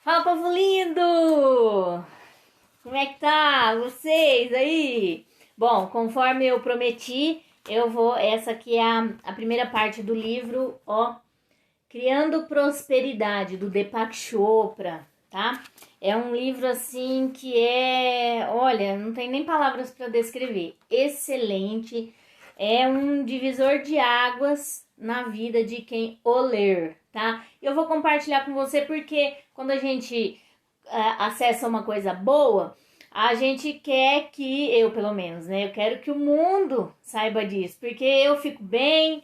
Fala, povo lindo! Como é que tá vocês aí? Bom, conforme eu prometi, essa aqui é a primeira parte do livro, ó, Criando Prosperidade, do Deepak Chopra, tá? É um livro assim que olha, não tem nem palavras para descrever. Excelente, é um divisor de águas na vida de quem o ler, tá? Eu vou compartilhar com você porque quando a gente acessa uma coisa boa, a gente quer que, eu pelo menos, né? Eu quero que o mundo saiba disso, porque eu fico bem,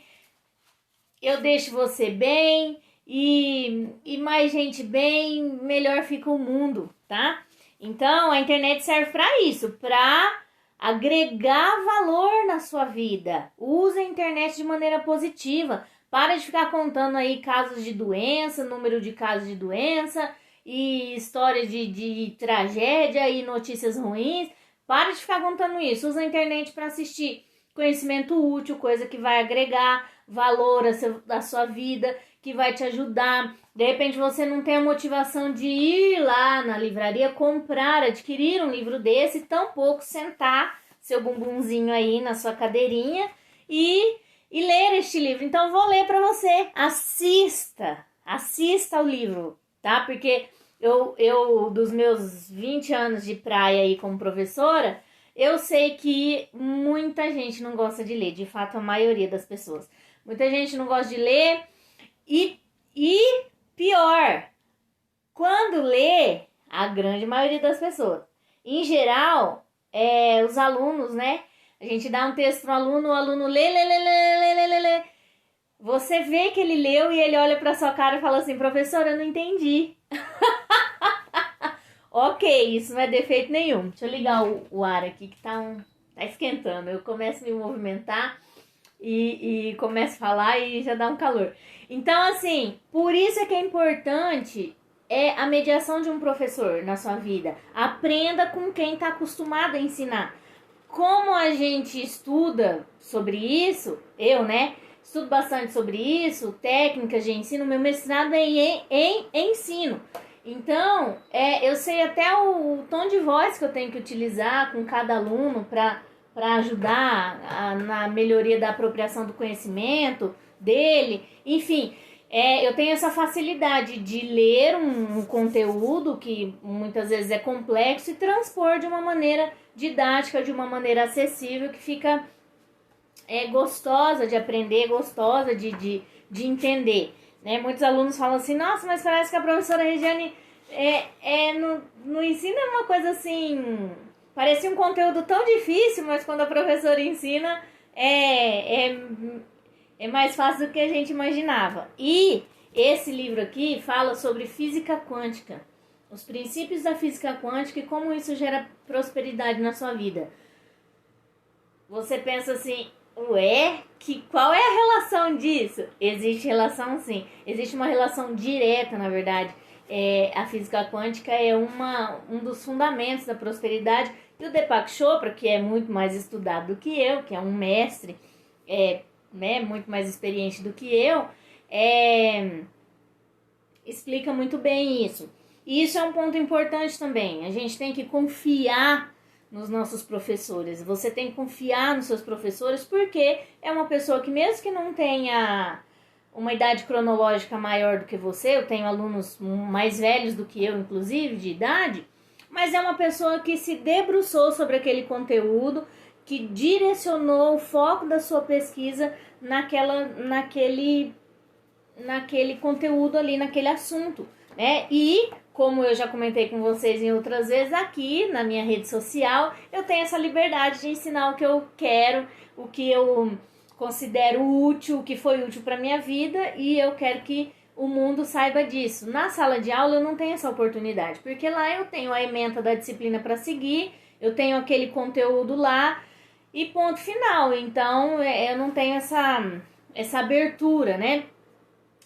eu deixo você bem e mais gente bem, melhor fica o mundo, tá? Então a internet serve para isso, para agregar valor na sua vida. Use a internet de maneira positiva. Para de ficar contando aí casos de doença, número de casos de doença e histórias de tragédia e notícias ruins. Para de ficar contando isso. Usa a internet para assistir conhecimento útil, coisa que vai agregar valor à sua vida, que vai te ajudar. De repente você não tem a motivação de ir lá na livraria comprar, adquirir um livro desse, tampouco sentar seu bumbumzinho aí na sua cadeirinha e ler este livro. Então vou ler para você. Assista ao livro, tá? Porque eu dos meus 20 anos de praia aí como professora, eu sei que muita gente não gosta de ler, de fato a maioria das pessoas. Muita gente não gosta de ler e pior, quando lê, a grande maioria das pessoas, em geral, os alunos, né? A gente dá um texto para o aluno lê. Você vê que ele leu e ele olha para sua cara e fala assim, professora, eu não entendi. Ok, isso não é defeito nenhum. Deixa eu ligar o ar aqui que tá esquentando. Eu começo a me movimentar e começo a falar e já dá um calor. Então, assim, por isso é que é importante a mediação de um professor na sua vida. Aprenda com quem está acostumado a ensinar. Como a gente estuda sobre isso, eu, né? Estudo bastante sobre isso, técnicas de ensino, meu mestrado é em ensino. Então, eu sei até o tom de voz que eu tenho que utilizar com cada aluno para ajudar na melhoria da apropriação do conhecimento dele. Enfim, eu tenho essa facilidade de ler um conteúdo que muitas vezes é complexo e transpor de uma maneira didática, de uma maneira acessível, que fica gostosa de aprender, gostosa de entender. Né? Muitos alunos falam assim, nossa, mas parece que a professora Regiane no ensino é uma coisa assim, parece um conteúdo tão difícil, mas quando a professora ensina é mais fácil do que a gente imaginava. E esse livro aqui fala sobre física quântica, os princípios da física quântica e como isso gera prosperidade na sua vida. Você pensa assim, qual é a relação disso? Existe relação sim, existe uma relação direta, na verdade. A física quântica é um dos fundamentos da prosperidade. E o Deepak Chopra, que é muito mais estudado do que eu, que é um mestre, muito mais experiente do que eu, explica muito bem isso. E isso é um ponto importante também. A gente tem que confiar nos nossos professores. Você tem que confiar nos seus professores, porque é uma pessoa que, mesmo que não tenha uma idade cronológica maior do que você, eu tenho alunos mais velhos do que eu, inclusive, de idade, mas é uma pessoa que se debruçou sobre aquele conteúdo, que direcionou o foco da sua pesquisa naquele conteúdo ali, naquele assunto, né? E, como eu já comentei com vocês em outras vezes, aqui na minha rede social, eu tenho essa liberdade de ensinar o que eu quero, o que eu considero útil, o que foi útil para minha vida, e eu quero que o mundo saiba disso. Na sala de aula eu não tenho essa oportunidade, porque lá eu tenho a ementa da disciplina para seguir, eu tenho aquele conteúdo lá e ponto final. Então eu não tenho essa abertura, né?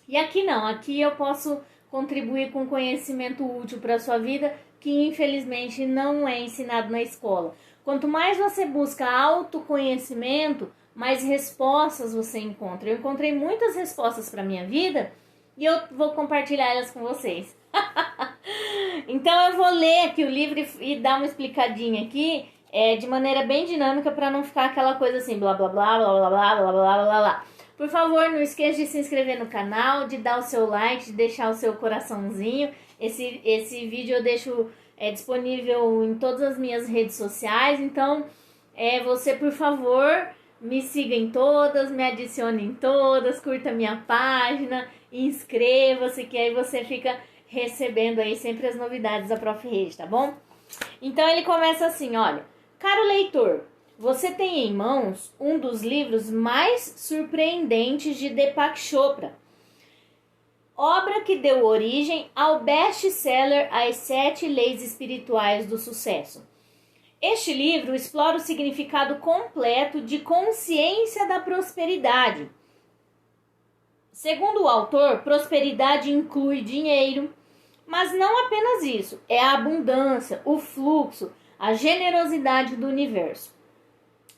E aqui não, aqui eu posso contribuir com conhecimento útil para a sua vida, que infelizmente não é ensinado na escola. Quanto mais você busca autoconhecimento, mais respostas você encontra. Eu encontrei muitas respostas para minha vida e eu vou compartilhar elas com vocês. Então eu vou ler aqui o livro e dar uma explicadinha aqui, de maneira bem dinâmica, para não ficar aquela coisa assim, blá blá blá blá blá blá blá blá blá blá. Por favor, não esqueça de se inscrever no canal, de dar o seu like, de deixar o seu coraçãozinho. Esse vídeo eu deixo disponível em todas as minhas redes sociais, então você, por favor, me siga em todas, me adicione em todas, curta minha página, inscreva-se, que aí você fica recebendo aí sempre as novidades da Prof. Rede, tá bom? Então ele começa assim, olha: caro leitor, você tem em mãos um dos livros mais surpreendentes de Deepak Chopra, obra que deu origem ao best-seller As 7 Leis Espirituais do Sucesso. Este livro explora o significado completo de consciência da prosperidade. Segundo o autor, prosperidade inclui dinheiro, mas não apenas isso, é a abundância, o fluxo, a generosidade do universo.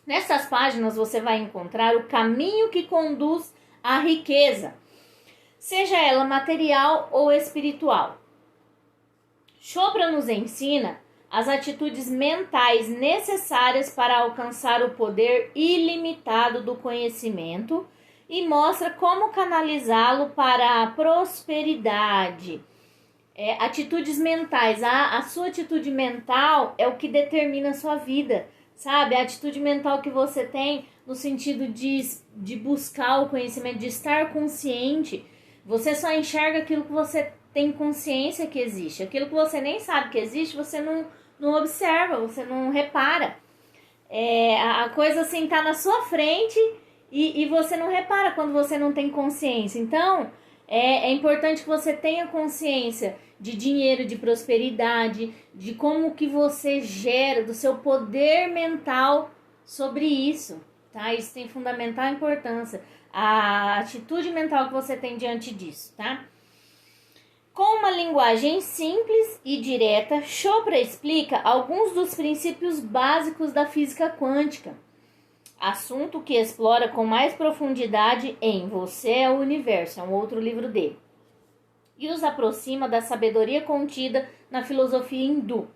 Nessas páginas você vai encontrar o caminho que conduz à riqueza, seja ela material ou espiritual. Chopra nos ensina as atitudes mentais necessárias para alcançar o poder ilimitado do conhecimento e mostra como canalizá-lo para a prosperidade. Atitudes mentais, a sua atitude mental é o que determina a sua vida, sabe? A atitude mental que você tem no sentido de buscar o conhecimento, de estar consciente. Você só enxerga aquilo que você tem consciência que existe. Aquilo que você nem sabe que existe, você não observa, você não repara. A coisa assim tá na sua frente e você não repara quando você não tem consciência. Então, é importante que você tenha consciência de dinheiro, de prosperidade, de como que você gera, do seu poder mental sobre isso, tá? Isso tem fundamental importância, a atitude mental que você tem diante disso, tá? Com uma linguagem simples e direta, Chopra explica alguns dos princípios básicos da física quântica, assunto que explora com mais profundidade em Você é o Universo, é um outro livro dele, e os aproxima da sabedoria contida na filosofia hindu.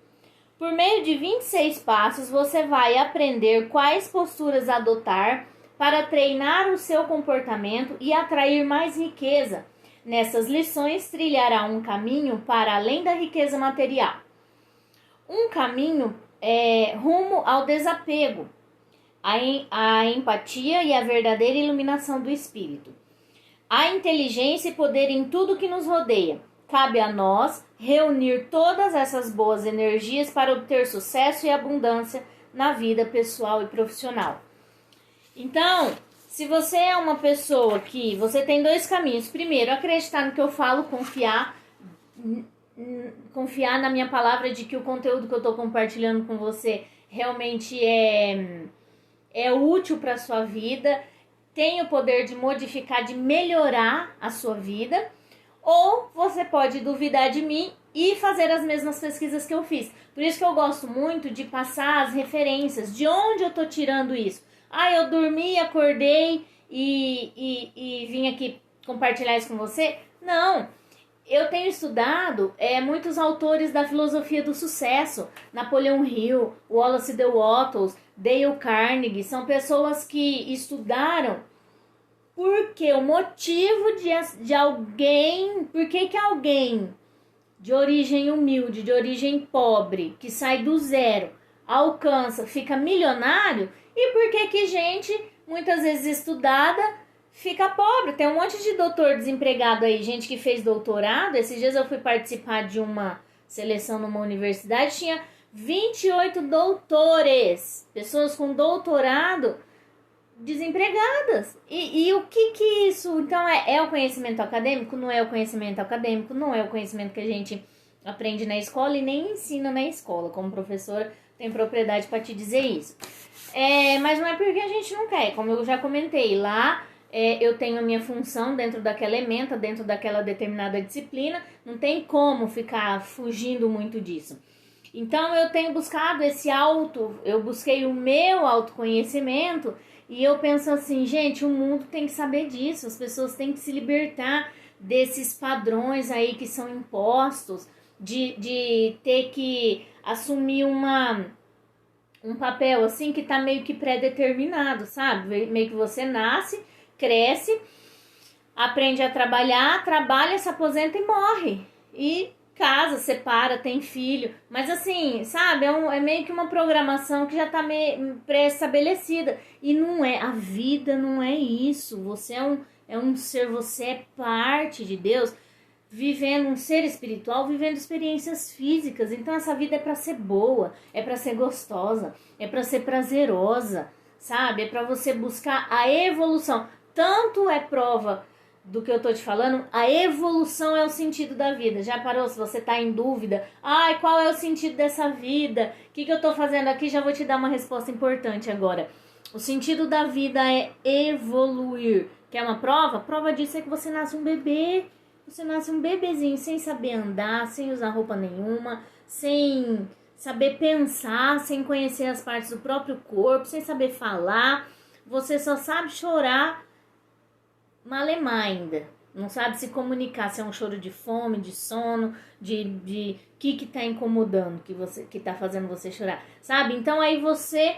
Por meio de 26 passos, você vai aprender quais posturas adotar para treinar o seu comportamento e atrair mais riqueza. Nessas lições, trilhará um caminho para além da riqueza material. Um caminho rumo ao desapego, a empatia e a verdadeira iluminação do espírito. Há inteligência e poder em tudo que nos rodeia. Cabe a nós reunir todas essas boas energias para obter sucesso e abundância na vida pessoal e profissional. Então, se você é uma pessoa que você tem dois caminhos. Primeiro, acreditar no que eu falo, confiar na minha palavra de que o conteúdo que eu estou compartilhando com você realmente é útil para a sua vida, tem o poder de modificar, de melhorar a sua vida. Ou você pode duvidar de mim e fazer as mesmas pesquisas que eu fiz. Por isso que eu gosto muito de passar as referências, de onde eu estou tirando isso. Eu dormi, acordei e vim aqui compartilhar isso com você? Não, eu tenho estudado muitos autores da filosofia do sucesso. Napoleon Hill, Wallace D. Wattles, Dale Carnegie, são pessoas que estudaram porque o motivo de alguém, por que alguém de origem humilde, de origem pobre, que sai do zero, alcança, fica milionário, e por que gente, muitas vezes estudada, fica pobre. Tem um monte de doutor desempregado aí, gente que fez doutorado. Esses dias eu fui participar de uma seleção numa universidade, tinha 28 doutores, pessoas com doutorado desempregadas. E o que isso? Então é o conhecimento acadêmico? Não é o conhecimento acadêmico, não é o conhecimento que a gente aprende na escola e nem ensina na escola. Como professora, tenho propriedade para te dizer isso. Mas não é porque a gente não quer, como eu já comentei lá. Eu tenho a minha função dentro daquela ementa, dentro daquela determinada disciplina, não tem como ficar fugindo muito disso. Então eu tenho buscado eu busquei o meu autoconhecimento e eu penso assim, gente, o mundo tem que saber disso, as pessoas têm que se libertar desses padrões aí que são impostos, de ter que assumir um papel assim que tá meio que pré-determinado, sabe? Meio que você nasce, cresce, aprende a trabalhar, trabalha, se aposenta e morre. E casa, separa, tem filho. Mas assim, sabe? É meio que uma programação que já tá meio pré-estabelecida. E não é, a vida não é isso. Você é um ser, você é parte de Deus, vivendo um ser espiritual, vivendo experiências físicas. Então essa vida é para ser boa, é para ser gostosa, é para ser prazerosa, sabe? É para você buscar a evolução. Tanto é prova do que eu tô te falando, a evolução é o sentido da vida. Já parou? Se você tá em dúvida, ai, qual é o sentido dessa vida? O que eu tô fazendo aqui? Já vou te dar uma resposta importante agora. O sentido da vida é evoluir. Quer uma prova? Prova disso é que você nasce um bebê. Você nasce um bebezinho sem saber andar, sem usar roupa nenhuma, sem saber pensar, sem conhecer as partes do próprio corpo, sem saber falar. Você só sabe chorar malemar ainda. Não sabe se comunicar, se é um choro de fome, de sono, de que tá incomodando, que tá fazendo você chorar, sabe? Então aí você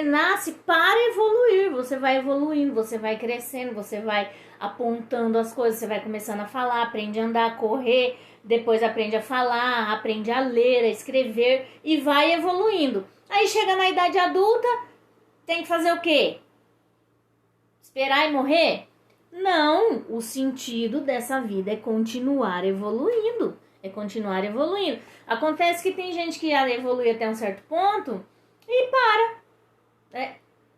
nasce para evoluir, você vai evoluindo, você vai crescendo, você vai apontando as coisas, você vai começando a falar, aprende a andar, a correr, depois aprende a falar, aprende a ler, a escrever e vai evoluindo. Aí chega na idade adulta, tem que fazer o quê? Esperar e morrer? Não, o sentido dessa vida é continuar evoluindo, Acontece que tem gente que já evolui até um certo ponto e para,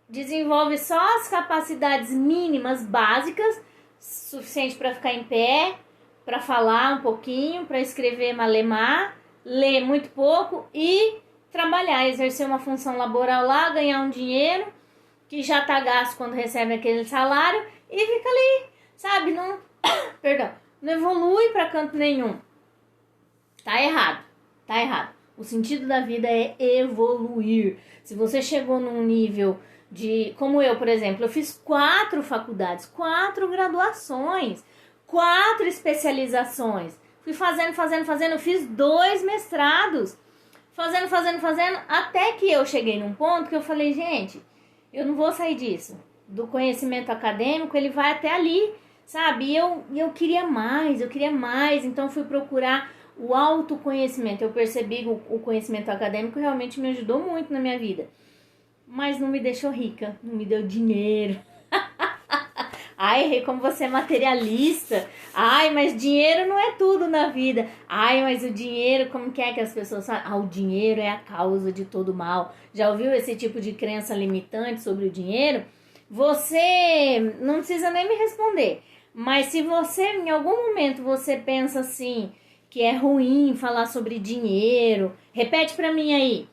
desenvolve só as capacidades mínimas, básicas, suficiente para ficar em pé, para falar um pouquinho, para escrever malemar, ler muito pouco e trabalhar, exercer uma função laboral lá, ganhar um dinheiro que já tá gasto quando recebe aquele salário e fica ali, sabe? Não, perdão, não evolui para canto nenhum. Tá errado. O sentido da vida é evoluir. Se você chegou num nível como eu, por exemplo, eu fiz 4 faculdades, 4 graduações, 4 especializações. Fui fazendo, eu fiz 2 mestrados. Fazendo, até que eu cheguei num ponto que eu falei, gente, eu não vou sair disso. Do conhecimento acadêmico, ele vai até ali, sabe? E eu queria mais, então fui procurar o autoconhecimento. Eu percebi que o conhecimento acadêmico realmente me ajudou muito na minha vida. Mas não me deixou rica, não me deu dinheiro. Ai, como você é materialista. Ai, mas dinheiro não é tudo na vida. Ai, mas o dinheiro, como que é que as pessoas falam? Ah, o dinheiro é a causa de todo mal. Já ouviu esse tipo de crença limitante sobre o dinheiro? Você não precisa nem me responder. Mas se você, em algum momento, você pensa assim, que é ruim falar sobre dinheiro, repete pra mim aí.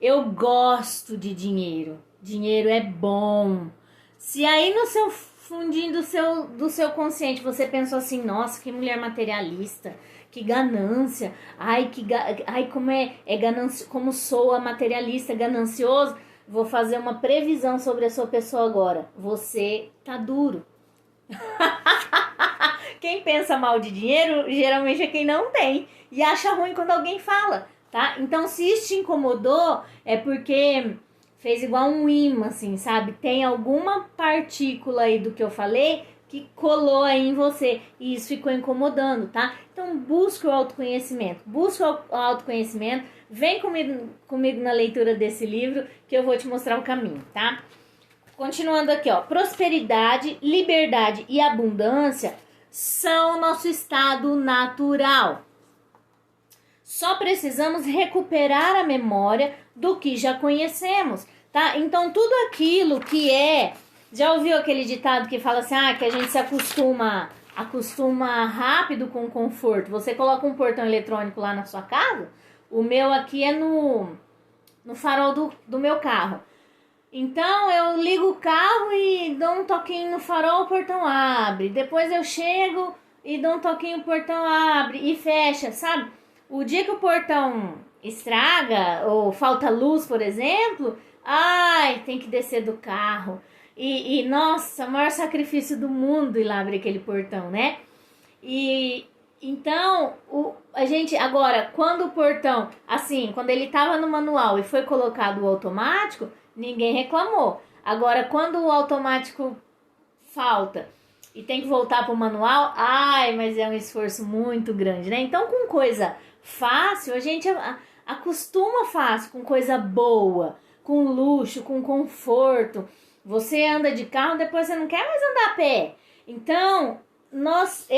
Eu gosto de dinheiro. Dinheiro é bom. Se aí no seu fundinho do seu consciente você pensou assim, nossa, que mulher materialista, que ganância, ai como é ganância, como soa materialista, ganancioso, vou fazer uma previsão sobre a sua pessoa agora. Você tá duro. Quem pensa mal de dinheiro, geralmente é quem não tem e acha ruim quando alguém fala, tá? Então, se isso te incomodou, é porque fez igual um imã, assim, sabe? Tem alguma partícula aí do que eu falei que colou aí em você e isso ficou incomodando, tá? Então, busca o autoconhecimento, vem comigo na leitura desse livro que eu vou te mostrar o caminho, tá? Continuando aqui, ó, prosperidade, liberdade e abundância são nosso estado natural. Só precisamos recuperar a memória do que já conhecemos, tá? Então, tudo aquilo que já ouviu aquele ditado que fala assim, que a gente se acostuma rápido com o conforto. Você coloca um portão eletrônico lá na sua casa, o meu aqui é no farol do meu carro. Então, eu ligo o carro e dou um toquinho no farol, o portão abre. Depois eu chego e dou um toquinho, o portão abre e fecha, sabe? O dia que o portão estraga ou falta luz, por exemplo, tem que descer do carro. Nossa, o maior sacrifício do mundo ir lá abrir aquele portão, né? E Então, a gente, agora, quando o portão, assim, quando ele estava no manual e foi colocado o automático, ninguém reclamou. Agora, quando o automático falta e tem que voltar para o manual, ai, mas é um esforço muito grande, né? Então, com coisa fácil, a gente acostuma fácil, com coisa boa, com luxo, com conforto. Você anda de carro, depois você não quer mais andar a pé. Então, nós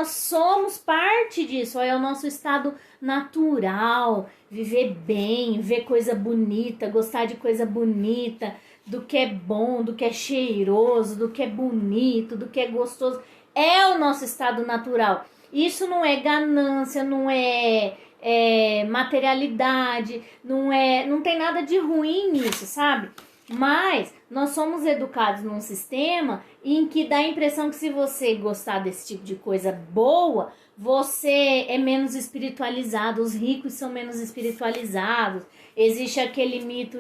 somos parte disso, é o nosso estado natural, viver bem, ver coisa bonita, gostar de coisa bonita, do que é bom, do que é cheiroso, do que é bonito, do que é gostoso, é o nosso estado natural. Isso não é ganância, não é materialidade, não tem nada de ruim nisso, sabe? Mas nós somos educados num sistema em que dá a impressão que se você gostar desse tipo de coisa boa, você é menos espiritualizado, os ricos são menos espiritualizados. Existe aquele mito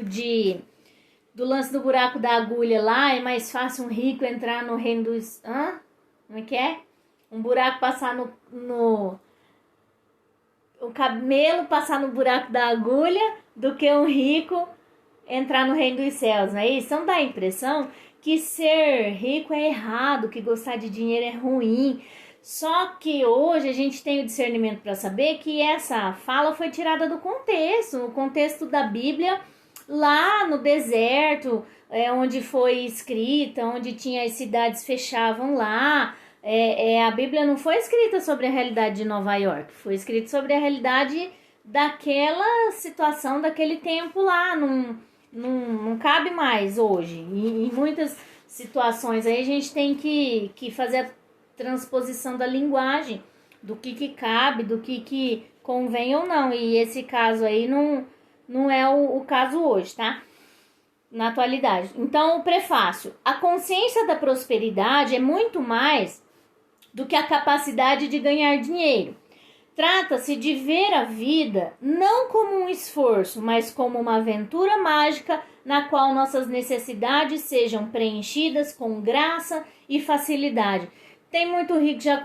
do lance do buraco da agulha lá, é mais fácil um rico entrar no reino dos... Como é que é? Um buraco passar o camelo passar no buraco da agulha do que um rico entrar no reino dos céus, não é isso? Então dá a impressão que ser rico é errado, que gostar de dinheiro é ruim. Só que hoje a gente tem o discernimento para saber que essa fala foi tirada do contexto, no contexto da Bíblia, lá no deserto, onde foi escrita, onde tinha as cidades fechavam lá. A Bíblia não foi escrita sobre a realidade de Nova York, foi escrita sobre a realidade daquela situação, daquele tempo lá, não cabe mais hoje. Em muitas situações aí a gente tem que fazer a transposição da linguagem, do que cabe, do que convém ou não. E esse caso aí não é o caso hoje, tá? Na atualidade. Então, o prefácio. A consciência da prosperidade é muito mais do que a capacidade de ganhar dinheiro. Trata-se de ver a vida não como um esforço, mas como uma aventura mágica na qual nossas necessidades sejam preenchidas com graça e facilidade. Tem muito rico, já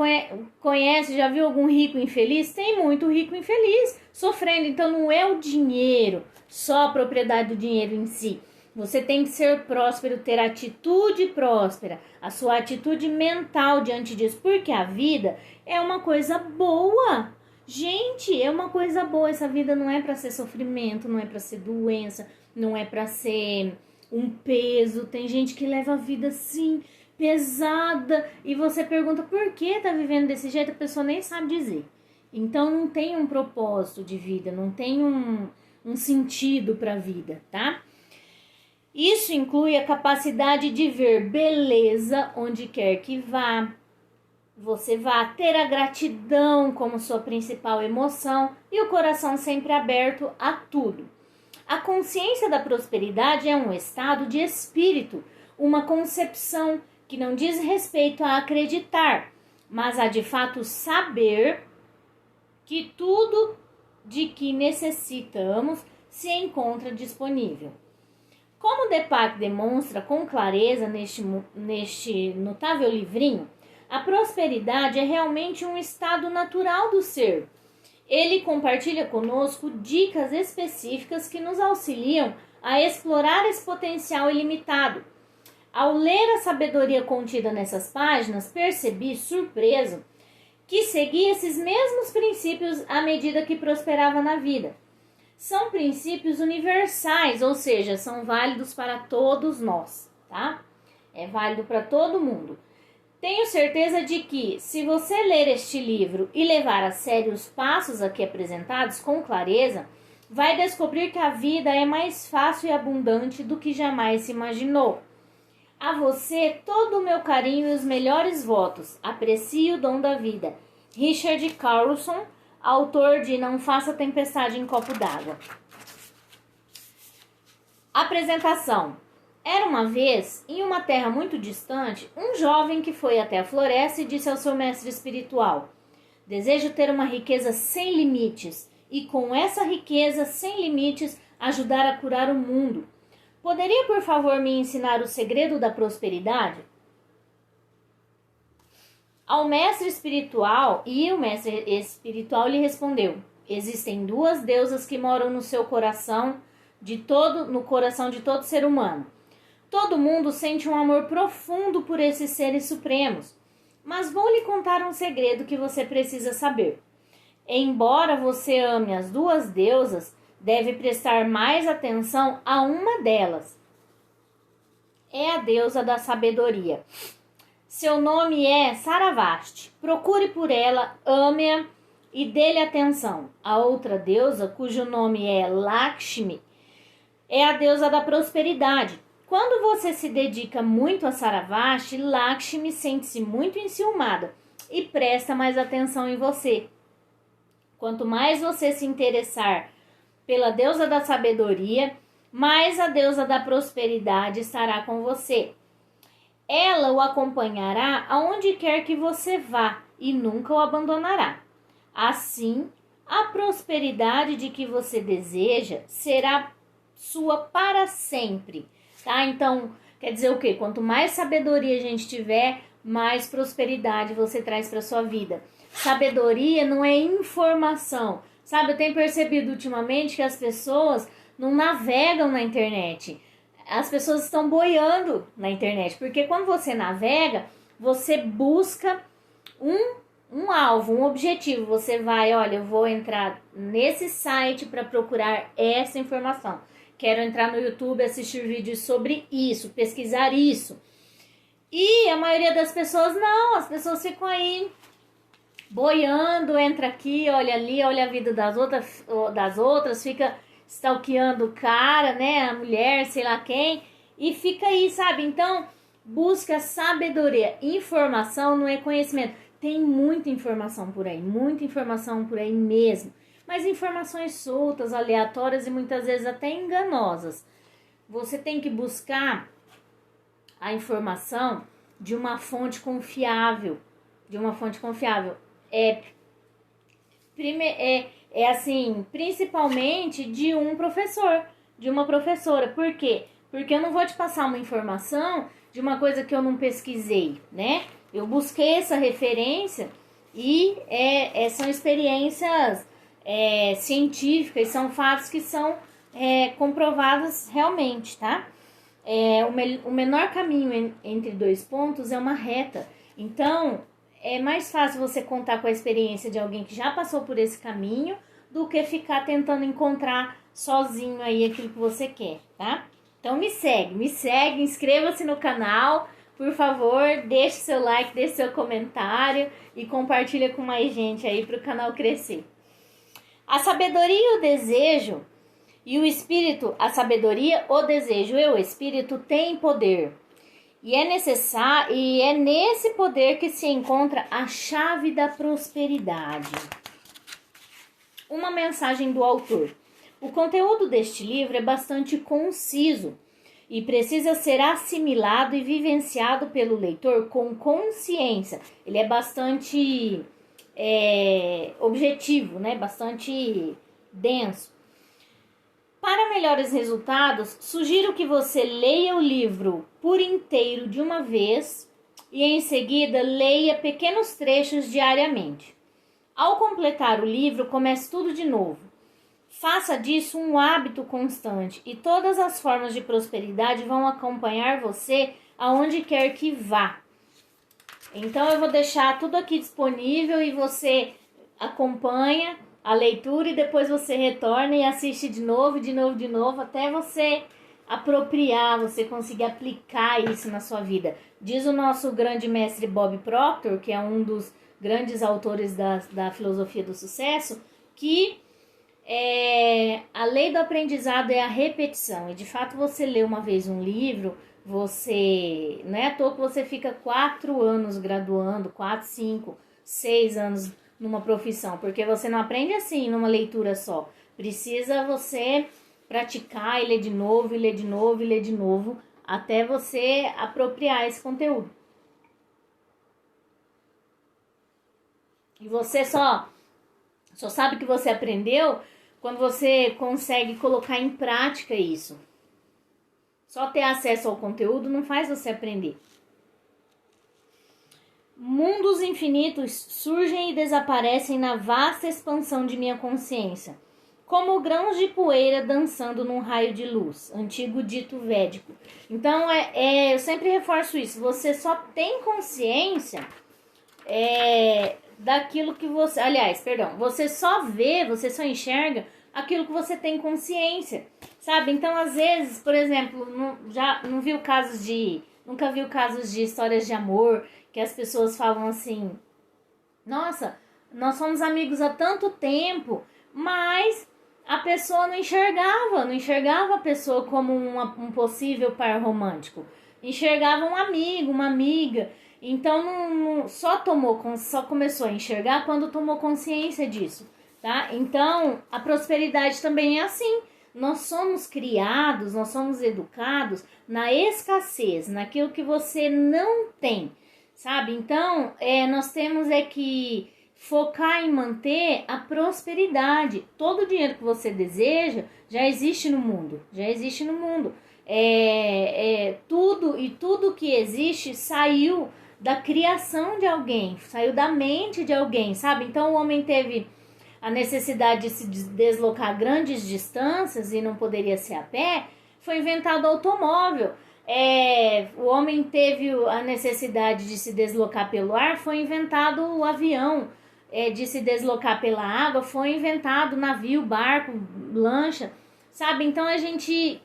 conhece, já viu algum rico infeliz? Tem muito rico infeliz, sofrendo. Então não é o dinheiro, só a propriedade do dinheiro em si. Você tem que ser próspero, ter atitude próspera, a sua atitude mental diante disso, porque a vida é uma coisa boa. Gente, é uma coisa boa. Essa vida não é para ser sofrimento, não é para ser doença, não é para ser um peso. Tem gente que leva a vida assim, pesada, e você pergunta por que tá vivendo desse jeito, a pessoa nem sabe dizer. Então não tem um propósito de vida, não tem um sentido para a vida, tá? Isso inclui a capacidade de ver beleza onde quer que você vá, ter a gratidão como sua principal emoção e o coração sempre aberto a tudo. A consciência da prosperidade é um estado de espírito, uma concepção que não diz respeito a acreditar, mas a de fato saber que tudo de que necessitamos se encontra disponível. Como Deepak demonstra com clareza neste notável livrinho, a prosperidade é realmente um estado natural do ser. Ele compartilha conosco dicas específicas que nos auxiliam a explorar esse potencial ilimitado. Ao ler a sabedoria contida nessas páginas, percebi, surpreso, que seguia esses mesmos princípios à medida que prosperava na vida. São princípios universais, ou seja, são válidos para todos nós, tá? É válido para todo mundo. Tenho certeza de que, se você ler este livro e levar a sério os passos aqui apresentados com clareza, vai descobrir que a vida é mais fácil e abundante do que jamais se imaginou. A você, todo o meu carinho e os melhores votos. Aprecie o dom da vida. Richard Carlson, autor de Não Faça Tempestade em Copo d'Água. Apresentação. Era uma vez, em uma terra muito distante, um jovem que foi até a floresta e disse ao seu mestre espiritual: desejo ter uma riqueza sem limites e com essa riqueza sem limites ajudar a curar o mundo. Poderia, por favor, me ensinar o segredo da prosperidade? ao mestre espiritual, e o mestre espiritual lhe respondeu: existem duas deusas que moram no seu coração, no coração de todo ser humano. Todo mundo sente um amor profundo por esses seres supremos, mas vou lhe contar um segredo que você precisa saber. Embora você ame as duas deusas, deve prestar mais atenção a uma delas. É a deusa da sabedoria. Seu nome é Saravasti. Procure por ela, ame-a e dê-lhe atenção. A outra deusa, cujo nome é Lakshmi, é a deusa da prosperidade. Quando você se dedica muito a Saravasti, Lakshmi sente-se muito enciumada e presta mais atenção em você. Quanto mais você se interessar pela deusa da sabedoria, mais a deusa da prosperidade estará com você. Ela o acompanhará aonde quer que você vá e nunca o abandonará. Assim, a prosperidade de que você deseja será sua para sempre, tá? Então, quer dizer o quê? Quanto mais sabedoria a gente tiver, mais prosperidade você traz para sua vida. Sabedoria não é informação. Sabe, eu tenho percebido ultimamente que as pessoas não navegam na internet. As pessoas estão boiando na internet. Porque quando você navega, você busca um alvo, um objetivo. Você vai, olha, eu vou entrar nesse site para procurar essa informação. Quero entrar no YouTube, assistir vídeos sobre isso, pesquisar isso. E a maioria das pessoas não, as pessoas ficam aí boiando, entra aqui, olha ali, olha a vida das outras, fica stalkeando o cara, né, a mulher, sei lá quem, e fica aí, sabe? Então, busca sabedoria. Informação não é conhecimento. Tem muita informação por aí mesmo. Mas informações soltas, aleatórias e muitas vezes até enganosas. Você tem que buscar a informação de uma fonte confiável. Assim, principalmente de um professor, de uma professora. Por quê? Porque eu não vou te passar uma informação de uma coisa que eu não pesquisei, né? Eu busquei essa referência e são experiências científicas, são fatos que são comprovados realmente, tá? O menor caminho entre dois pontos é uma reta. Então, é mais fácil você contar com a experiência de alguém que já passou por esse caminho do que ficar tentando encontrar sozinho aí aquilo que você quer, tá? Então me segue, inscreva-se no canal, por favor, deixe seu like, deixe seu comentário e compartilha com mais gente aí para o canal crescer. A sabedoria e o desejo, e o espírito, a sabedoria, o desejo e o espírito têm poder. E é necessário, e é nesse poder que se encontra a chave da prosperidade. Uma mensagem do autor. O conteúdo deste livro é bastante conciso e precisa ser assimilado e vivenciado pelo leitor com consciência. Ele é bastante objetivo, né? Bastante denso. Para melhores resultados, sugiro que você leia o livro por inteiro de uma vez e em seguida leia pequenos trechos diariamente. Ao completar o livro, comece tudo de novo. Faça disso um hábito constante e todas as formas de prosperidade vão acompanhar você aonde quer que vá. Então eu vou deixar tudo aqui disponível e você acompanha a leitura e depois você retorna e assiste de novo, até você apropriar, você conseguir aplicar isso na sua vida. Diz o nosso grande mestre Bob Proctor, que é um dos grandes autores da filosofia do sucesso, que a lei do aprendizado é a repetição. E de fato você lê uma vez um livro, você não é à toa que você fica 4 anos graduando, 4, 5, 6 anos numa profissão, porque você não aprende assim numa leitura só. Precisa você praticar e ler de novo, e ler de novo, e ler de novo, até você apropriar esse conteúdo. E você só sabe que você aprendeu quando você consegue colocar em prática isso. Só ter acesso ao conteúdo não faz você aprender. Mundos infinitos surgem e desaparecem na vasta expansão de minha consciência, como grãos de poeira dançando num raio de luz, antigo dito védico. Então, eu sempre reforço isso, você só tem consciência daquilo que você... Aliás, perdão, você só vê, você só enxerga aquilo que você tem consciência, sabe? Então, às vezes, por exemplo, nunca viu casos de histórias de amor, que as pessoas falam assim, nossa, nós somos amigos há tanto tempo, mas a pessoa não enxergava a pessoa como um possível par romântico, enxergava um amigo, uma amiga. Então só começou a enxergar quando tomou consciência disso, tá? Então a prosperidade também é assim. Nós somos criados, nós somos educados na escassez, naquilo que você não tem, sabe? Então nós temos que focar em manter a prosperidade. Todo o dinheiro que você deseja já existe no mundo, tudo que existe saiu da criação de alguém, saiu da mente de alguém, sabe? Então o homem teve a necessidade de se deslocar grandes distâncias e não poderia ser a pé, foi inventado o automóvel. O homem teve a necessidade de se deslocar pelo ar, foi inventado o avião. De se deslocar pela água, foi inventado navio, barco, lancha, sabe? Então a gente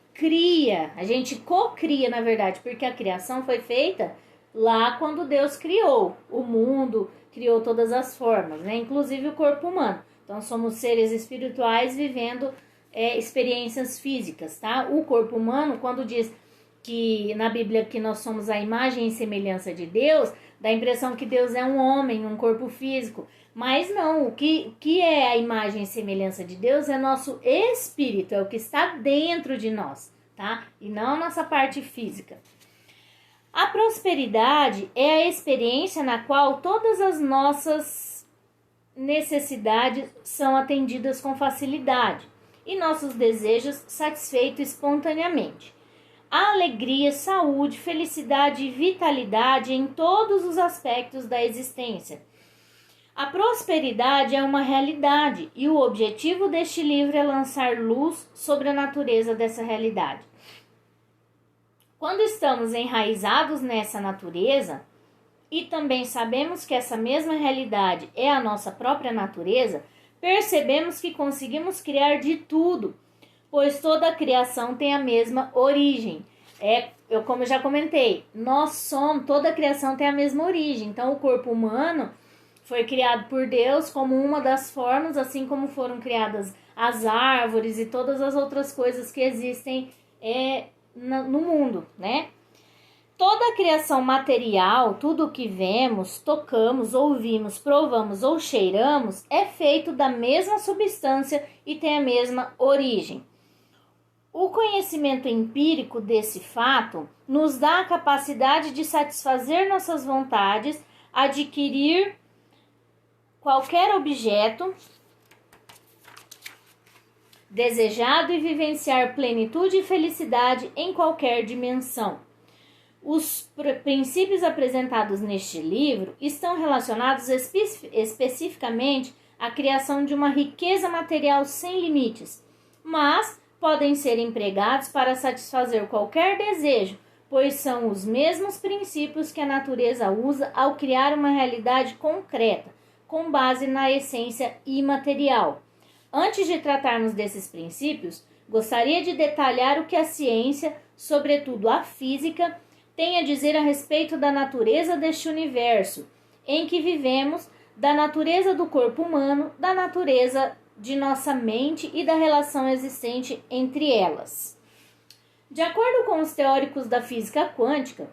co-cria, na verdade, porque a criação foi feita lá quando Deus criou o mundo, criou todas as formas, né? Inclusive o corpo humano. Então somos seres espirituais vivendo experiências físicas, tá? O corpo humano, quando diz que na Bíblia que nós somos a imagem e semelhança de Deus, dá a impressão que Deus é um homem, um corpo físico. Mas não, o que é a imagem e semelhança de Deus é nosso espírito, é o que está dentro de nós, tá? E não a nossa parte física. A prosperidade é a experiência na qual todas as nossas necessidades são atendidas com facilidade e nossos desejos satisfeitos espontaneamente. A alegria, saúde, felicidade e vitalidade em todos os aspectos da existência. A prosperidade é uma realidade e o objetivo deste livro é lançar luz sobre a natureza dessa realidade. Quando estamos enraizados nessa natureza e também sabemos que essa mesma realidade é a nossa própria natureza, percebemos que conseguimos criar de tudo, pois toda a criação tem a mesma origem. Como eu já comentei, toda a criação tem a mesma origem. Então o corpo humano foi criado por Deus como uma das formas, assim como foram criadas as árvores e todas as outras coisas que existem no mundo, né? Toda a criação material, tudo o que vemos, tocamos, ouvimos, provamos ou cheiramos, é feito da mesma substância e tem a mesma origem. O conhecimento empírico desse fato nos dá a capacidade de satisfazer nossas vontades, adquirir qualquer objeto desejado e vivenciar plenitude e felicidade em qualquer dimensão. Os princípios apresentados neste livro estão relacionados especificamente à criação de uma riqueza material sem limites, mas podem ser empregados para satisfazer qualquer desejo, pois são os mesmos princípios que a natureza usa ao criar uma realidade concreta, com base na essência imaterial. Antes de tratarmos desses princípios, gostaria de detalhar o que a ciência, sobretudo a física, tem a dizer a respeito da natureza deste universo em que vivemos, da natureza do corpo humano, da natureza de nossa mente e da relação existente entre elas. De acordo com os teóricos da física quântica,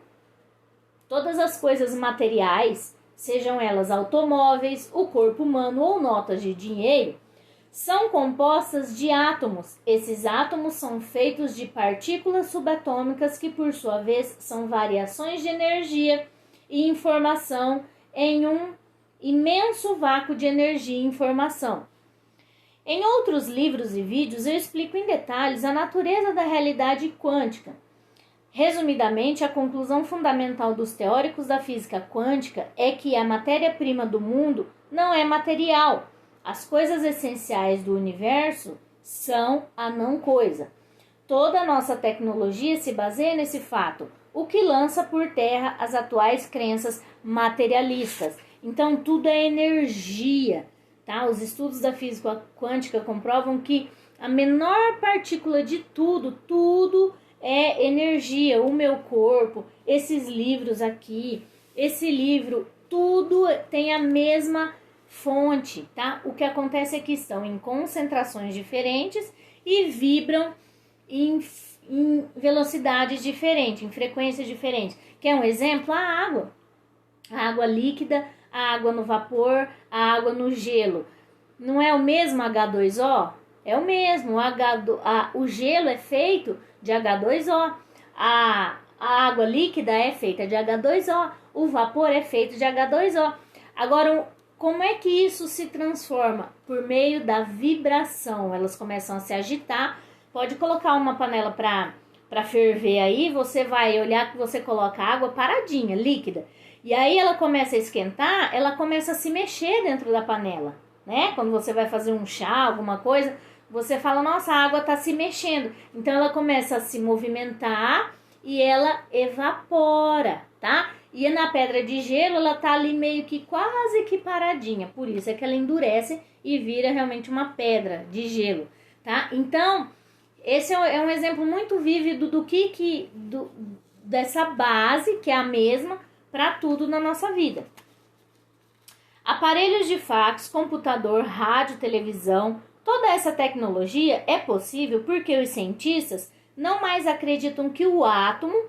todas as coisas materiais, sejam elas automóveis, o corpo humano ou notas de dinheiro, são compostas de átomos. Esses átomos são feitos de partículas subatômicas que, por sua vez, são variações de energia e informação em um imenso vácuo de energia e informação. Em outros livros e vídeos eu explico em detalhes a natureza da realidade quântica. Resumidamente, a conclusão fundamental dos teóricos da física quântica é que a matéria-prima do mundo não é material. As coisas essenciais do universo são a não coisa. Toda a nossa tecnologia se baseia nesse fato, o que lança por terra as atuais crenças materialistas. Então, tudo é energia, tá? Os estudos da física quântica comprovam que a menor partícula de tudo é energia. O meu corpo, esses livros aqui, esse livro, tudo tem a mesma fonte, tá? O que acontece é que estão em concentrações diferentes e vibram em velocidades diferentes, em frequências diferentes. Quer um exemplo? A água. A água líquida, a água no vapor, a água no gelo. Não é o mesmo H2O? É o mesmo. O gelo é feito de H2O. A água líquida é feita de H2O. O vapor é feito de H2O. Agora, como é que isso se transforma? Por meio da vibração. Elas começam a se agitar. Pode colocar uma panela para ferver aí. Você vai olhar que você coloca água paradinha, líquida. E aí ela começa a esquentar, ela começa a se mexer dentro da panela, né? Quando você vai fazer um chá, alguma coisa, você fala, nossa, a água está se mexendo. Então ela começa a se movimentar e ela evapora, tá? E na pedra de gelo ela tá ali meio que quase que paradinha. Por isso é que ela endurece e vira realmente uma pedra de gelo, tá? Então, esse é um exemplo muito vívido dessa base, que é a mesma para tudo na nossa vida. Aparelhos de fax, computador, rádio, televisão, toda essa tecnologia é possível porque os cientistas não mais acreditam que o átomo,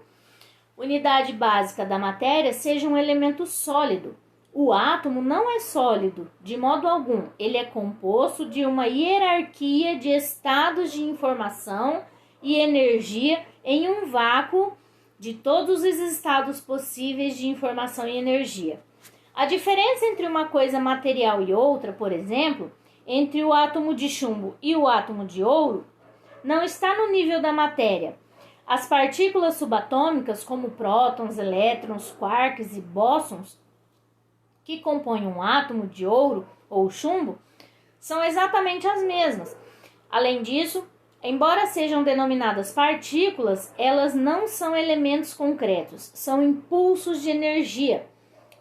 unidade básica da matéria, seja um elemento sólido. O átomo não é sólido, de modo algum. Ele é composto de uma hierarquia de estados de informação e energia em um vácuo de todos os estados possíveis de informação e energia. A diferença entre uma coisa material e outra, por exemplo, entre o átomo de chumbo e o átomo de ouro, não está no nível da matéria. As partículas subatômicas, como prótons, elétrons, quarks e bósons, que compõem um átomo de ouro ou chumbo, são exatamente as mesmas. Além disso, embora sejam denominadas partículas, elas não são elementos concretos, são impulsos de energia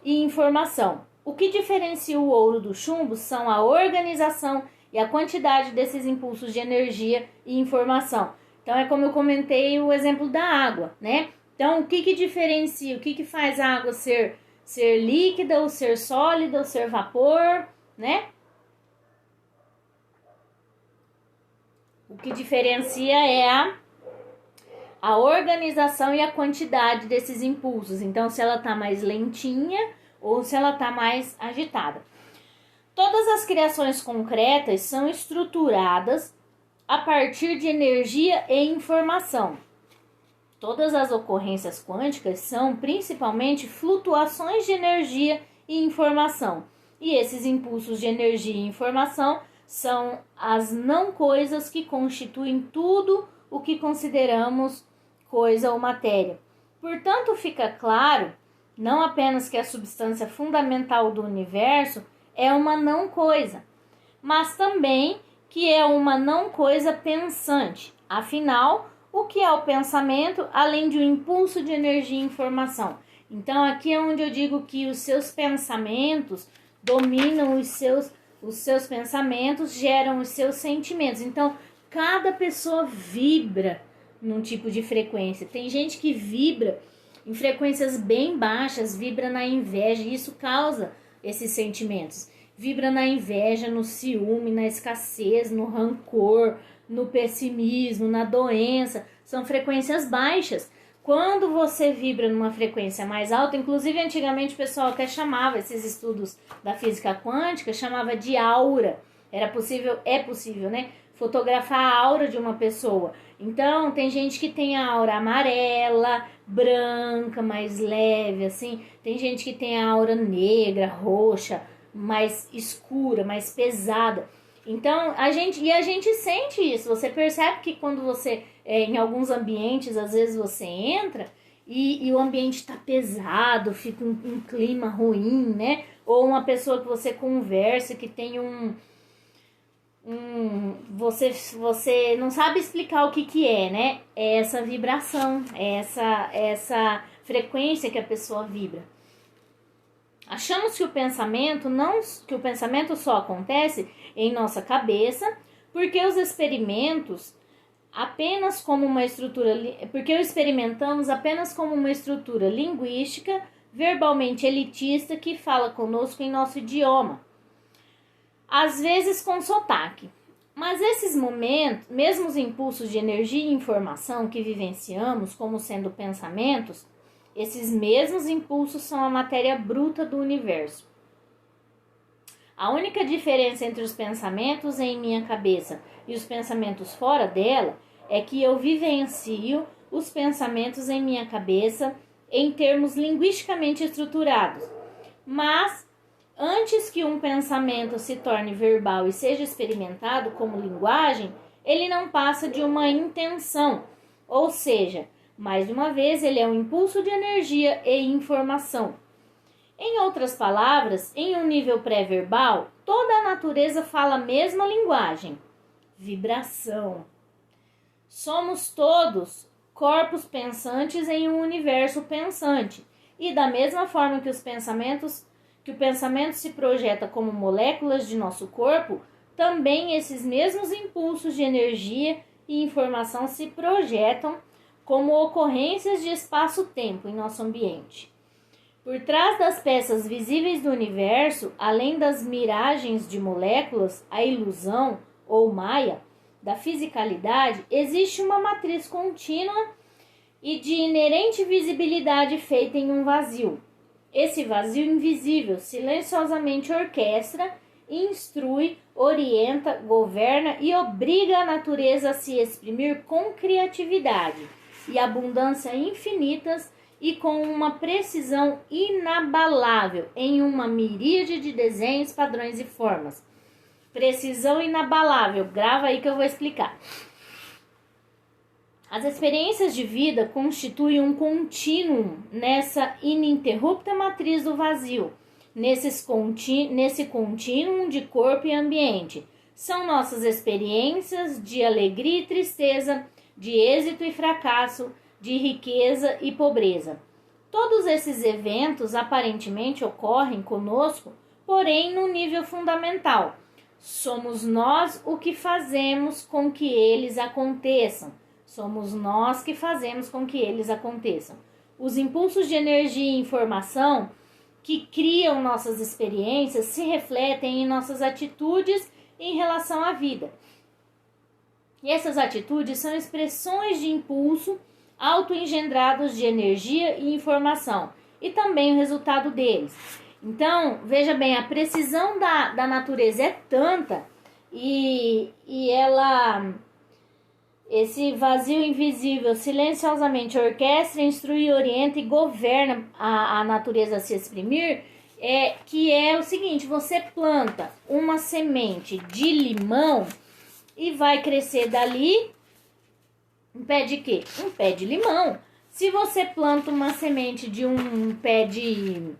e informação. O que diferencia o ouro do chumbo são a organização e a quantidade desses impulsos de energia e informação. Então, é como eu comentei o exemplo da água, né? Então, o que diferencia, o que faz a água ser líquida, ou ser sólida, ou ser vapor, né? O que diferencia é a organização e a quantidade desses impulsos. Então, se ela está mais lentinha ou se ela está mais agitada. Todas as criações concretas são estruturadas a partir de energia e informação. Todas as ocorrências quânticas são principalmente flutuações de energia e informação. E esses impulsos de energia e informação são as não coisas que constituem tudo o que consideramos coisa ou matéria. Portanto, fica claro não apenas que a substância fundamental do universo é uma não coisa, mas também que é uma não coisa pensante. Afinal, o que é o pensamento além de um impulso de energia e informação? Então, aqui é onde eu digo que os seus pensamentos dominam os seus pensamentos, geram os seus sentimentos. Então, cada pessoa vibra num tipo de frequência. Tem gente que vibra em frequências bem baixas, vibra na inveja, e isso causa esses sentimentos. Vibra na inveja, no ciúme, na escassez, no rancor, no pessimismo, na doença. São frequências baixas. Quando você vibra numa frequência mais alta, inclusive antigamente o pessoal até chamava esses estudos da física quântica, chamava de aura. É possível, né? Fotografar a aura de uma pessoa. Então, tem gente que tem a aura amarela, branca, mais leve, assim. Tem gente que tem a aura negra, roxa, mais escura, mais pesada. Então, a gente sente isso. Você percebe que quando você, em alguns ambientes, às vezes você entra e o ambiente tá pesado, fica um clima ruim, né? Ou uma pessoa que você conversa, que tem você não sabe explicar o que é, né? É essa vibração, é essa frequência que a pessoa vibra. Achamos que o pensamento só acontece em nossa cabeça, porque os experimentamos apenas como uma estrutura linguística, verbalmente elitista, que fala conosco em nosso idioma, às vezes com sotaque. Mas esses momentos, mesmo os impulsos de energia e informação que vivenciamos como sendo pensamentos, esses mesmos impulsos são a matéria bruta do universo. A única diferença entre os pensamentos em minha cabeça e os pensamentos fora dela é que eu vivencio os pensamentos em minha cabeça em termos linguisticamente estruturados. Mas, antes que um pensamento se torne verbal e seja experimentado como linguagem, ele não passa de uma intenção, ou seja, mais uma vez, ele é um impulso de energia e informação. Em outras palavras, em um nível pré-verbal, toda a natureza fala a mesma linguagem, vibração. Somos todos corpos pensantes em um universo pensante, e da mesma forma que o pensamento se projeta como moléculas de nosso corpo, também esses mesmos impulsos de energia e informação se projetam como ocorrências de espaço-tempo em nosso ambiente. Por trás das peças visíveis do universo, além das miragens de moléculas, a ilusão, ou maia, da fisicalidade, existe uma matriz contínua e de inerente visibilidade feita em um vazio. Esse vazio invisível silenciosamente orquestra, instrui, orienta, governa e obriga a natureza a se exprimir com criatividade e abundância infinitas e com uma precisão inabalável em uma miríade de desenhos, padrões e formas. Precisão inabalável, grava aí que eu vou explicar. As experiências de vida constituem um contínuo nessa ininterrupta matriz do vazio, nesse contínuo de corpo e ambiente. São nossas experiências de alegria e tristeza, de êxito e fracasso, de riqueza e pobreza. Todos esses eventos aparentemente ocorrem conosco, porém no nível fundamental. Somos nós o que fazemos com que eles aconteçam. Somos nós que fazemos com que eles aconteçam. Os impulsos de energia e informação que criam nossas experiências se refletem em nossas atitudes em relação à vida. E essas atitudes são expressões de impulso autoengendrados de energia e informação, e também o resultado deles. Então, veja bem, a precisão da natureza é tanta e esse vazio invisível silenciosamente orquestra, instrui, orienta e governa a natureza a se exprimir, que é o seguinte: você planta uma semente de limão e vai crescer dali um pé de quê? Um pé de limão. Se você planta uma semente de um pé de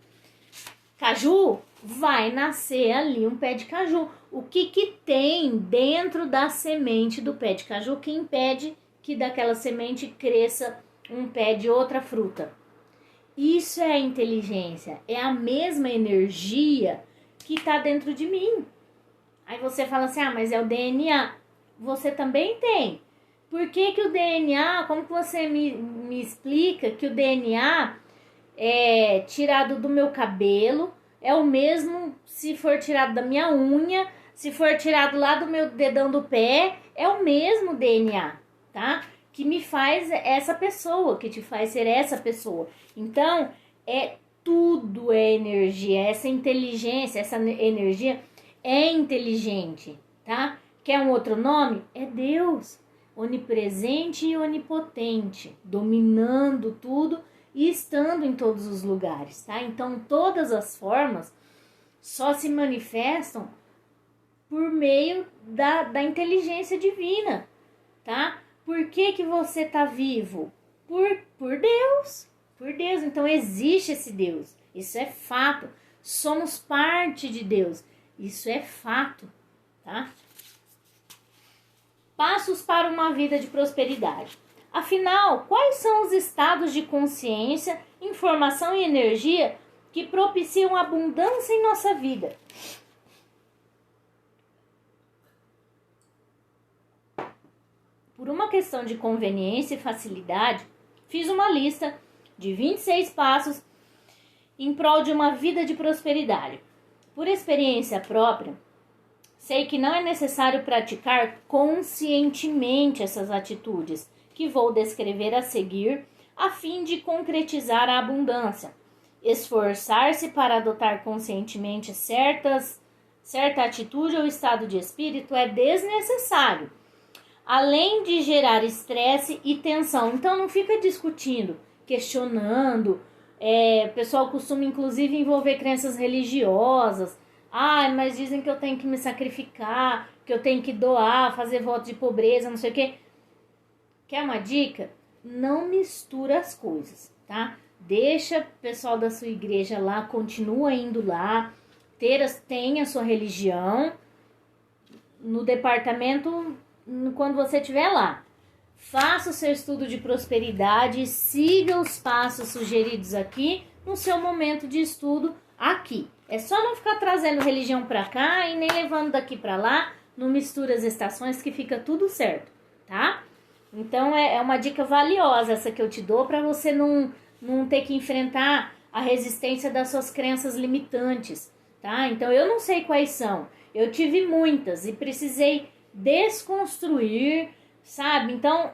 caju, vai nascer ali um pé de caju. O que tem dentro da semente do pé de caju que impede que daquela semente cresça um pé de outra fruta? Isso é a inteligência, é a mesma energia que está dentro de mim. Aí você fala assim, mas é o DNA. Você também tem. Por que o DNA, como que você me explica que o DNA é tirado do meu cabelo, é o mesmo se for tirado da minha unha, se for tirado lá do meu dedão do pé, é o mesmo DNA, tá? Que me faz essa pessoa, que te faz ser essa pessoa. Então, tudo é energia, essa inteligência, essa energia é inteligente, tá? Quer um outro nome? É Deus, onipresente e onipotente, dominando tudo e estando em todos os lugares, tá? Então, todas as formas só se manifestam por meio da inteligência divina, tá? Por que que você tá vivo? Por Deus, por Deus. Então existe esse Deus, isso é fato. Somos parte de Deus, isso é fato, tá? Passos para uma vida de prosperidade. Afinal, quais são os estados de consciência, informação e energia que propiciam abundância em nossa vida? Por uma questão de conveniência e facilidade, fiz uma lista de 26 passos em prol de uma vida de prosperidade. Por experiência própria, sei que não é necessário praticar conscientemente essas atitudes que vou descrever a seguir, a fim de concretizar a abundância. Esforçar-se para adotar conscientemente certa atitude ou estado de espírito é desnecessário, além de gerar estresse e tensão. Então não fica discutindo, questionando. O pessoal costuma inclusive envolver crenças religiosas. Mas dizem que eu tenho que me sacrificar, que eu tenho que doar, fazer voto de pobreza, não sei o quê. Quer uma dica? Não mistura as coisas, tá? Deixa o pessoal da sua igreja lá, continua indo lá, tenha a sua religião no departamento quando você estiver lá. Faça o seu estudo de prosperidade, siga os passos sugeridos aqui no seu momento de estudo aqui. É só não ficar trazendo religião pra cá e nem levando daqui pra lá, não mistura as estações que fica tudo certo, tá? Então é uma dica valiosa essa que eu te dou para você não ter que enfrentar a resistência das suas crenças limitantes, tá? Então eu não sei quais são, eu tive muitas e precisei desconstruir, sabe? Então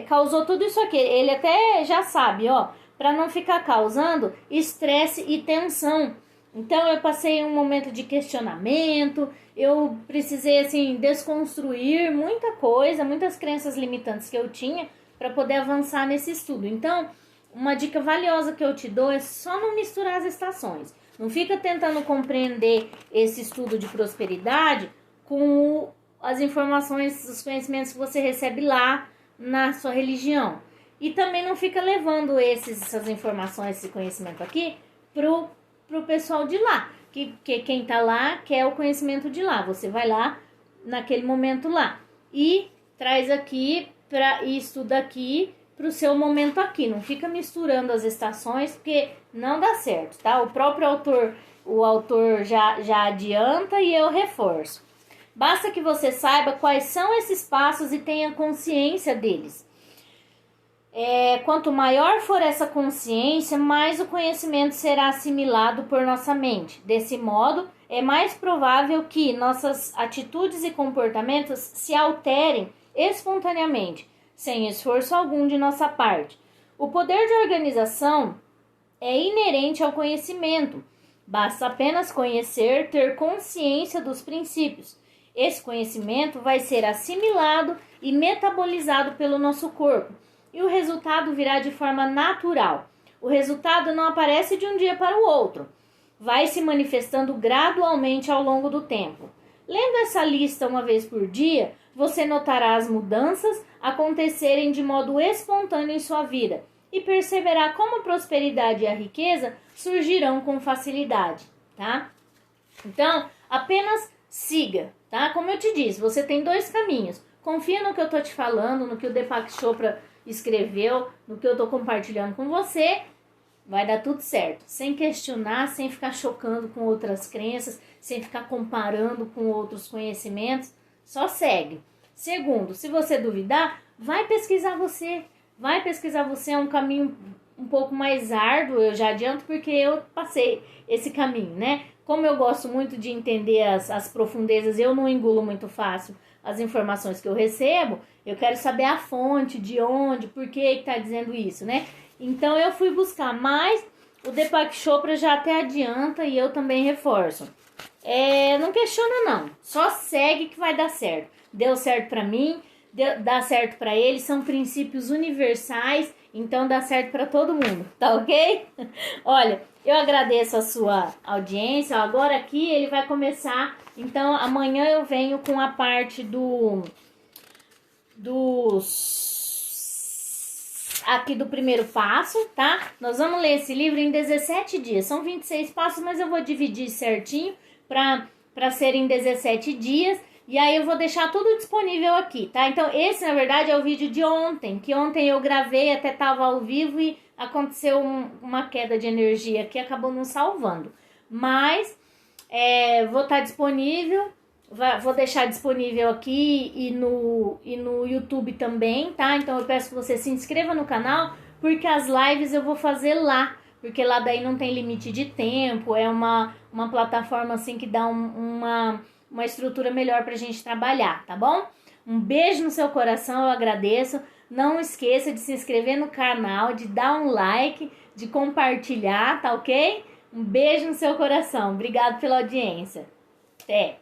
causou tudo isso aqui, ele até já sabe, ó, para não ficar causando estresse e tensão. Então eu passei um momento de questionamento, eu precisei assim desconstruir muita coisa, muitas crenças limitantes que eu tinha para poder avançar nesse estudo. Então, uma dica valiosa que eu te dou é só não misturar as estações. Não fica tentando compreender esse estudo de prosperidade com as informações, os conhecimentos que você recebe lá na sua religião. E também não fica levando essas informações, esse conhecimento aqui pro pessoal de lá, que quem tá lá quer o conhecimento de lá. Você vai lá naquele momento lá e traz aqui e estuda aqui pro seu momento aqui. Não fica misturando as estações, porque não dá certo, tá? O próprio autor já adianta e eu reforço. Basta que você saiba quais são esses passos e tenha consciência deles. Quanto maior for essa consciência, mais o conhecimento será assimilado por nossa mente. Desse modo, é mais provável que nossas atitudes e comportamentos se alterem espontaneamente, sem esforço algum de nossa parte. O poder de organização é inerente ao conhecimento. Basta apenas conhecer, ter consciência dos princípios. Esse conhecimento vai ser assimilado e metabolizado pelo nosso corpo. E o resultado virá de forma natural. O resultado não aparece de um dia para o outro. Vai se manifestando gradualmente ao longo do tempo. Lendo essa lista uma vez por dia, você notará as mudanças acontecerem de modo espontâneo em sua vida e perceberá como a prosperidade e a riqueza surgirão com facilidade, tá? Então, apenas siga, tá? Como eu te disse, você tem dois caminhos. Confia no que eu tô te falando, no que o Deepak Chopra escreveu, no que eu tô compartilhando com você, vai dar tudo certo. Sem questionar, sem ficar chocando com outras crenças, sem ficar comparando com outros conhecimentos, só segue. Segundo, se você duvidar, vai pesquisar você. Vai pesquisar você, é um caminho um pouco mais árduo, eu já adianto, porque eu passei esse caminho, né? Como eu gosto muito de entender as profundezas, eu não engulo muito fácil as informações que eu recebo, eu quero saber a fonte, de onde, por que está dizendo isso, né? Então eu fui buscar, mas o Deepak Chopra já até adianta e eu também reforço. Não questiona não, só segue que vai dar certo. Deu certo para mim, dá certo para ele, são princípios universais, então dá certo para todo mundo, tá ok? Olha, Eu agradeço a sua audiência. Agora aqui ele vai começar. Então amanhã eu venho com a parte aqui do primeiro passo, tá? Nós vamos ler esse livro em 17 dias. São 26 passos, mas eu vou dividir certinho para serem 17 dias. E aí eu vou deixar tudo disponível aqui, tá? Então esse, na verdade, é o vídeo de ontem. Que ontem eu gravei, até tava ao vivo e aconteceu uma queda de energia que acabou não salvando. Mas vou estar disponível. Vou deixar disponível aqui e no YouTube também, tá? Então eu peço que você se inscreva no canal, porque as lives eu vou fazer lá. Porque lá daí não tem limite de tempo, é uma plataforma assim que dá uma estrutura melhor pra gente trabalhar, tá bom? Um beijo no seu coração, eu agradeço. Não esqueça de se inscrever no canal, de dar um like, de compartilhar, tá ok? Um beijo no seu coração. Obrigado pela audiência. Até!